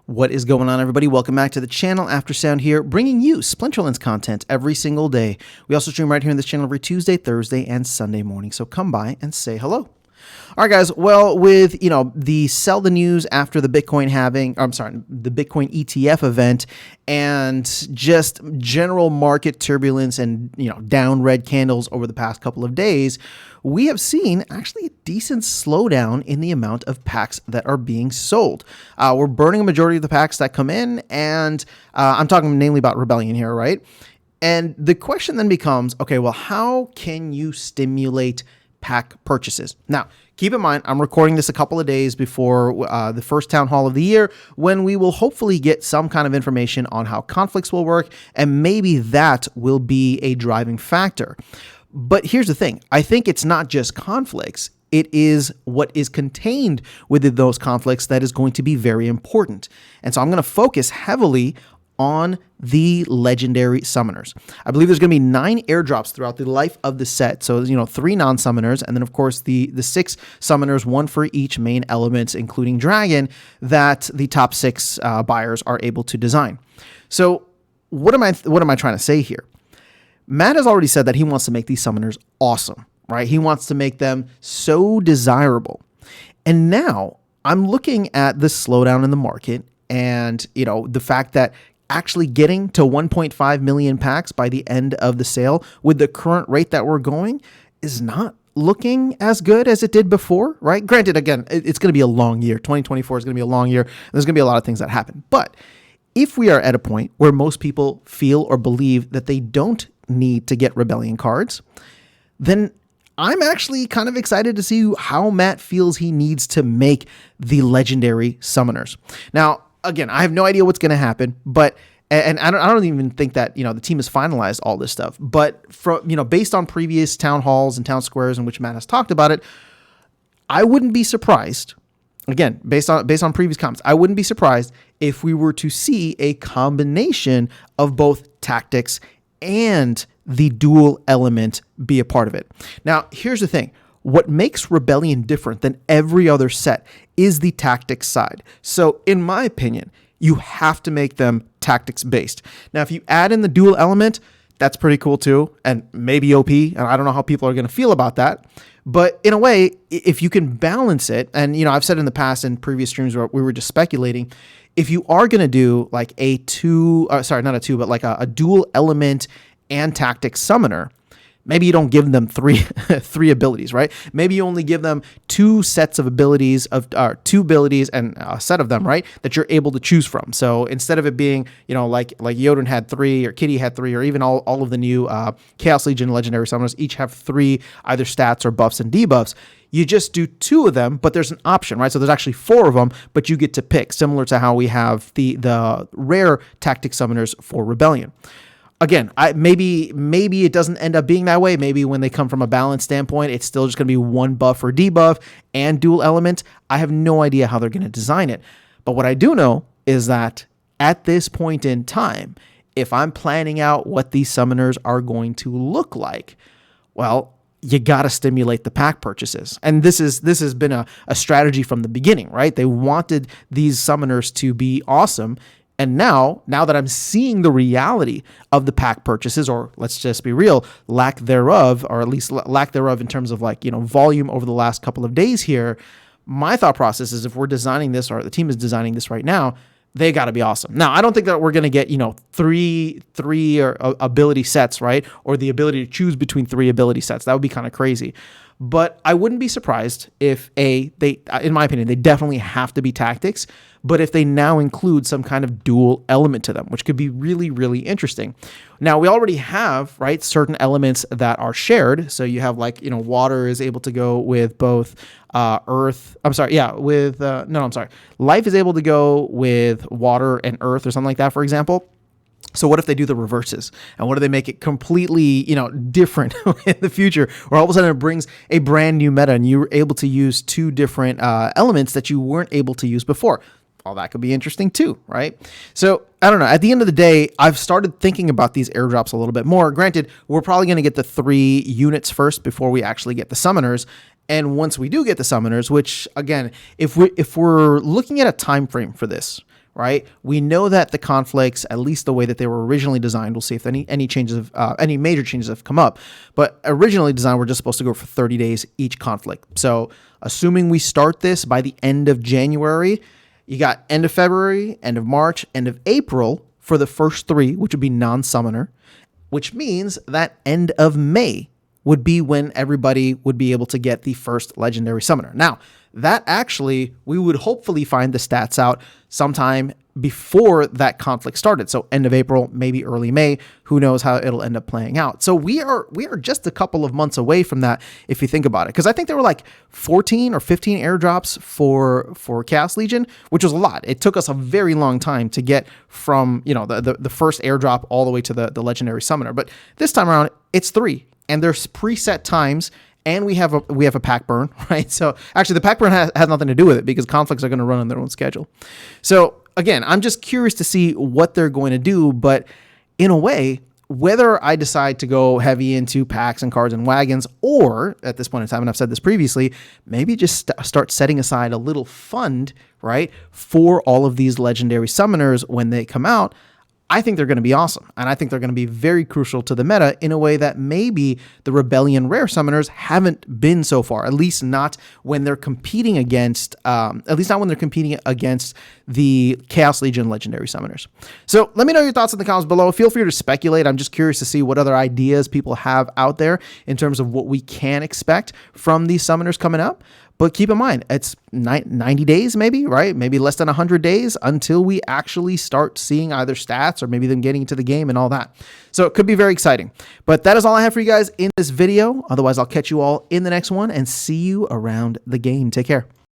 What is going on, everybody? Welcome back to the channel. Aftersound here, bringing you Splinterlands content every single day. We also stream right here on this channel every Tuesday, Thursday, and Sunday morning, so come by and say hello. All right, guys. Well, with the sell the news after the Bitcoin the Bitcoin ETF event, and just general market turbulence and down red candles over the past couple of days, we have seen actually a decent slowdown in the amount of packs that are being sold. We're burning a majority of the packs that come in, and I'm talking namely about Rebellion here, right? And the question then becomes, okay, well, how can you stimulate pack purchases? Now, keep in mind, I'm recording this a couple of days before the first town hall of the year, when we will hopefully get some kind of information on how conflicts will work, and maybe that will be a driving factor. But here's the thing. I think it's not just conflicts. It is what is contained within those conflicts that is going to be very important. And so I'm going to focus heavily on the legendary summoners. I believe there's going to be 9 airdrops throughout the life of the set. So, 3 non-summoners, and then of course the 6 summoners, 1 for each main element, including dragon, that the top 6 buyers are able to design. So what am I trying to say here? Matt has already said that he wants to make these summoners awesome, right? He wants to make them so desirable. And now I'm looking at the slowdown in the market and, the fact that actually getting to 1.5 million packs by the end of the sale with the current rate that we're going is not looking as good as it did before, right? Granted, again, it's going to be a long year. 2024 is going to be a long year. There's going to be a lot of things that happen. But if we are at a point where most people feel or believe that they don't need to get Rebellion cards, then I'm actually kind of excited to see how Matt feels he needs to make the legendary summoners. Now, again, I have no idea what's going to happen, but and I don't even think that the team has finalized all this stuff. But from based on previous town halls and town squares in which Matt has talked about it, I wouldn't be surprised. Again, based on previous comments, I wouldn't be surprised if we were to see a combination of both tactics and the dual element be a part of it. Now, here's the thing. What makes Rebellion different than every other set is the tactics side. So, in my opinion, you have to make them tactics based. Now, if you add in the dual element, that's pretty cool too, and maybe OP, and I don't know how people are going to feel about that. But in a way, if you can balance it, and I've said in the past in previous streams where we were just speculating, if you are going to do like a dual element and tactics summoner, maybe you don't give them three abilities, right? Maybe you only give them 2 sets of abilities two abilities and a set of them, right? That you're able to choose from. So instead of it being, like Jotun had 3 or Kitty had 3, or even all of the new Chaos Legion legendary summoners each have 3 either stats or buffs and debuffs. You just do 2 of them, but there's an option, right? So there's actually 4 of them, but you get to pick, similar to how we have the rare tactic summoners for Rebellion. Again, maybe it doesn't end up being that way. Maybe when they come from a balance standpoint, it's still just going to be 1 buff or debuff and dual element. I have no idea how they're going to design it. But what I do know is that at this point in time, if I'm planning out what these summoners are going to look like, well, you got to stimulate the pack purchases. And this has been a strategy from the beginning, right? They wanted these summoners to be awesome. And now that I'm seeing the reality of the pack purchases, or let's just be real, lack thereof, or at least lack thereof in terms of volume over the last couple of days here, my thought process is if we're designing this, or the team is designing this right now, they got to be awesome. Now, I don't think that we're going to get, three or ability sets, right? Or the ability to choose between 3 ability sets. That would be kind of crazy. But I wouldn't be surprised if in my opinion, they definitely have to be tactics, but if they now include some kind of dual element to them, which could be really, really interesting. Now, we already have, right, certain elements that are shared. So you have water is able to go with both earth. Life is able to go with water and earth or something like that, for example. So what if they do the reverses? And what if they make it completely, different in the future? Or all of a sudden it brings a brand new meta and you're able to use 2 different elements that you weren't able to use before. All that could be interesting too, right? So I don't know. At the end of the day, I've started thinking about these airdrops a little bit more. Granted, we're probably going to get the 3 units first before we actually get the summoners. And once we do get the summoners, which again, if we're looking at a time frame for this, right? We know that the conflicts, at least the way that they were originally designed, we'll see if any changes of any major changes have come up. But originally designed, we're just supposed to go for 30 days each conflict. So assuming we start this by the end of January, you got end of February, end of March, end of April for the first 3, which would be non-summoner, which means that end of May would be when everybody would be able to get the first legendary summoner. Now, that actually, we would hopefully find the stats out sometime before that conflict started. So end of April, maybe early May, who knows how it'll end up playing out. So we are just a couple of months away from that if you think about it. Because I think there were like 14 or 15 airdrops for Chaos Legion, which was a lot. It took us a very long time to get from, the first airdrop all the way to the legendary summoner. But this time around, it's 3. And there's preset times, and we have a pack burn, right? So actually, the pack burn has nothing to do with it because conflicts are going to run on their own schedule. So again, I'm just curious to see what they're going to do. But in a way, whether I decide to go heavy into packs and cards and wagons, or at this point in time, and I've said this previously, maybe just start setting aside a little fund, right, for all of these legendary summoners when they come out. I think they're going to be awesome, and I think they're going to be very crucial to the meta in a way that maybe the Rebellion Rare Summoners haven't been so far, at least not when they're competing against, the Chaos Legion Legendary Summoners. So let me know your thoughts in the comments below. Feel free to speculate. I'm just curious to see what other ideas people have out there in terms of what we can expect from these summoners coming up. But keep in mind, it's 90 days maybe, right? Maybe less than 100 days until we actually start seeing either stats or maybe them getting into the game and all that. So it could be very exciting. But that is all I have for you guys in this video. Otherwise, I'll catch you all in the next one and see you around the game. Take care.